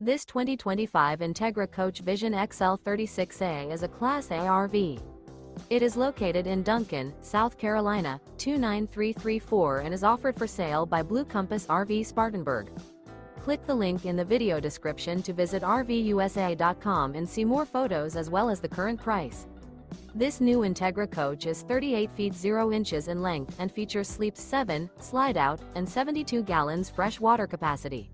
This 2025 Entegra Coach Vision XL 36A is a Class A RV. It is located in Duncan, South Carolina, 29334 and is offered for sale by Blue Compass RV Spartanburg. Click the link in the video description to visit RVUSA.com and see more photos as well as the current price. This new Entegra Coach is 38 feet 0 inches in length and features sleeps 7, Slideout, and 72 gallons fresh water capacity.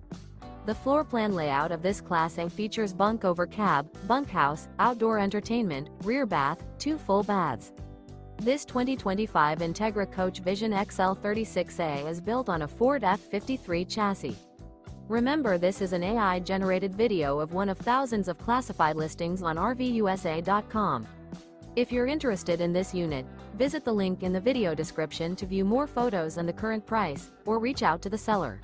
The floor plan layout of this Class A features Bunk Over Cab, Bunkhouse, outdoor entertainment, rear bath, 2 full baths. This 2025 Entegra Coach Vision XL 36A is built on a Ford F53 chassis. Remember, this is an AI-generated video of one of thousands of classified listings on RVUSA.com. If you're interested in this unit, visit the link in the video description to view more photos and the current price, or reach out to the seller.